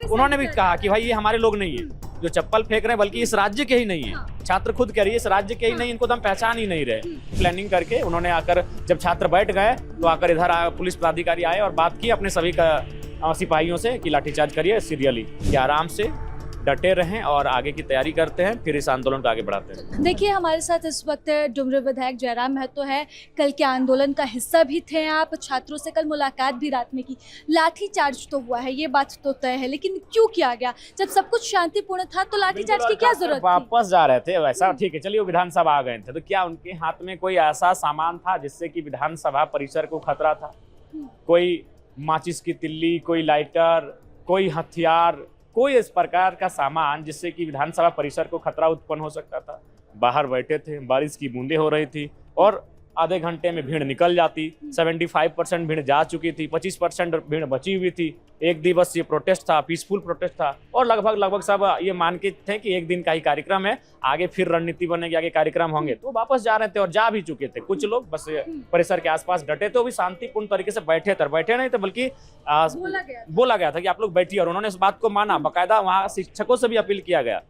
उन्होंने भी कहा कि भाई ये हमारे लोग नहीं है जो चप्पल फेंक रहे हैं, बल्कि इस राज्य के ही नहीं है। छात्र खुद कह रही है इस राज्य के ही नहीं, इनको तो हम पहचान ही नहीं रहे। प्लानिंग करके उन्होंने आकर, जब छात्र बैठ गए तो आकर इधर पुलिस पदाधिकारी आए और बात की अपने सभी सिपाहियों से कि लाठीचार्ज करिए सीरियली, कि आराम से डटे रहें और आगे की तैयारी करते हैं, फिर इस आंदोलन को आगे बढ़ाते हैं। देखिए, हमारे साथ इस वक्त डुमरी विधायक जयराम महतो है। कल के आंदोलन का हिस्सा भी थे आप, छात्रों से कल मुलाकात भी रात में की। लाठीचार्ज तो हुआ है, ये बात तो तय है, लेकिन क्यों किया गया? जब सब कुछ शांतिपूर्ण था तो लाठीचार्ज की क्या जरूरत थी? वापस जा रहे थे, वैसा ठीक है, चलिए वो विधानसभा आ गए थे, तो क्या उनके हाथ में कोई ऐसा सामान था जिससे कि विधानसभा परिसर को खतरा था? कोई माचिस की तिल्ली, कोई लाइटर, कोई हथियार, कोई इस प्रकार का सामान जिससे कि विधानसभा परिसर को खतरा उत्पन्न हो सकता था? बाहर बैठे थे, बारिश की बूंदें हो रही थी और आधे घंटे में भीड़ निकल जाती। 75% भीड़ जा चुकी थी, 25% भीड़ बची हुई थी। एक दिवसीय प्रोटेस्ट था, पीसफुल प्रोटेस्ट था और लगभग सब ये मान के थे कि एक दिन का ही कार्यक्रम है, आगे फिर रणनीति बनेगी, आगे कार्यक्रम होंगे। तो वापस जा रहे थे और जा भी चुके थे। कुछ लोग बस परिसर के आसपास डटे थे, वो भी शांतिपूर्ण तरीके से बैठे नहीं थे, बल्कि बोला गया था कि आप लोग बैठिए, और उन्होंने इस बात को माना। बाकायदा वहाँ शिक्षकों से भी अपील किया गया,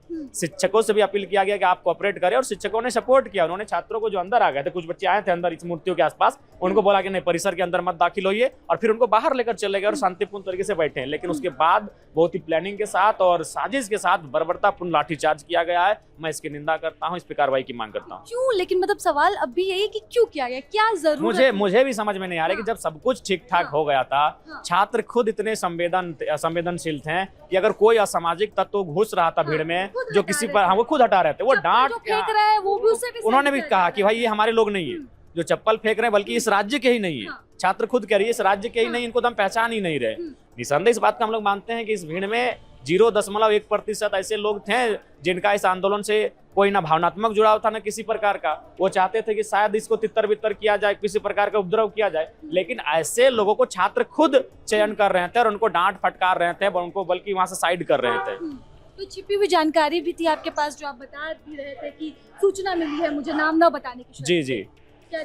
कि आप कोऑपरेट करें, और शिक्षकों ने सपोर्ट किया। उन्होंने छात्रों को जो अंदर आ गए थे, कुछ बच्चे आए थे अंदर इस मूर्तियों के आसपास, उनको बोला कि नहीं, परिसर के अंदर मत दाखिल होइए, और फिर उनको बाहर लेकर चले गए और शांतिपूर्ण तरीके से बैठे हैं। लेकिन उसके बाद बहुत ही प्लानिंग के साथ और साजिश के साथ बर्बरतापूर्ण लाठीचार्ज किया गया है। मैं इसकी निंदा करता हूं, इस पे कार्रवाई की मांग करता हूं। क्यों? लेकिन मतलब सवाल अब भी यही कि क्यों किया गया, क्या जरूरत? मुझे भी समझ में नहीं आ रहा कि जब सब कुछ ठीक ठाक हो गया था, छात्र खुद इतने संवेदनशील थे कि अगर कोई असामाजिक तत्व घुस रहा था भीड़ में, जो किसी पर, वो खुद हटा रहे थे, वो डांट फेंक रहे हैं, वो भी उसे उन्होंने भी कहा कि भाई ये हमारे लोग नहीं है जो चप्पल फेंक रहे हैं, बल्कि इस राज्य के ही नहीं है। छात्र खुद कह रही है इस राज्य के ही नहीं, इनको तो हम पहचान ही नहीं रहे। निसंदेह इस बात का हम लोग मानते हैं कि इस भीड़ में 0.1% ऐसे लोग थे जिनका इस आंदोलन से कोई ना भावनात्मक जुड़ाव था, ना किसी प्रकार का। वो चाहते थे कि शायद इसको तितर बितर किया जाए, किसी प्रकार का उपद्रव किया जाए, लेकिन ऐसे लोगों को छात्र खुद चयन कर रहे थे और उनको डांट फटकार रहे थे, उनको बल्कि वहां से साइड कर रहे थे। तो छिपी हुई जानकारी भी थी आपके पास, जो आप बता भी रहे थे कि सूचना मिली है, मुझे नाम न बताने की? जी। क्या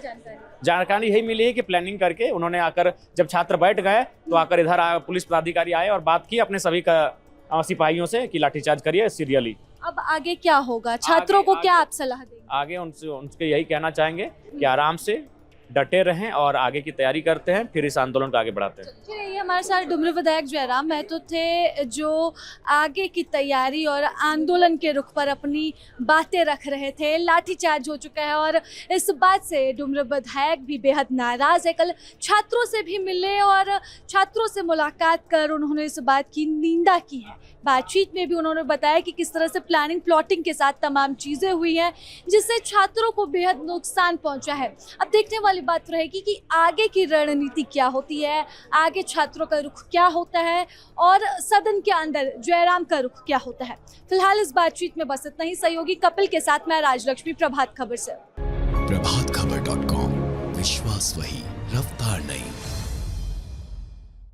जानकारी यही मिली है कि प्लानिंग करके उन्होंने आकर, जब छात्र बैठ गए तो आकर इधर पुलिस पदाधिकारी आए और बात की अपने सभी सिपाहियों से कि लाठीचार्ज करिए सीरियली। अब आगे क्या होगा? छात्रों को क्या आप सलाह देंगे? आगे उनसे यही कहना चाहेंगे कि आराम से डटे रहें और आगे की तैयारी करते हैं, फिर इस आंदोलन को आगे बढ़ाते हैं। ये हमारे साथ डुमरी विधायक जयराम महतो थे, जो आगे की तैयारी और आंदोलन के रुख पर अपनी बातें रख रहे थे। लाठीचार्ज हो चुका है और इस बात से डुमरी विधायक भी बेहद नाराज है। कल छात्रों से भी मिले और छात्रों से मुलाकात कर उन्होंने इस बात की निंदा की है। बातचीत में भी उन्होंने बताया कि किस तरह से प्लानिंग प्लॉटिंग के साथ तमाम चीज़ें हुई हैं, जिससे छात्रों को बेहद नुकसान पहुंचा है। अब देखने वाली बात रहेगी कि आगे की रणनीति क्या होती है, आगे छात्रों का रुख क्या होता है और सदन के अंदर जयराम का रुख क्या होता है। फिलहाल इस बातचीत में बस इतना ही। सहयोगी कपिल के साथ मैं राजलक्ष्मी, प्रभात खबर से। प्रभातखबर.com, विश्वास वही, रफ्तार नहीं।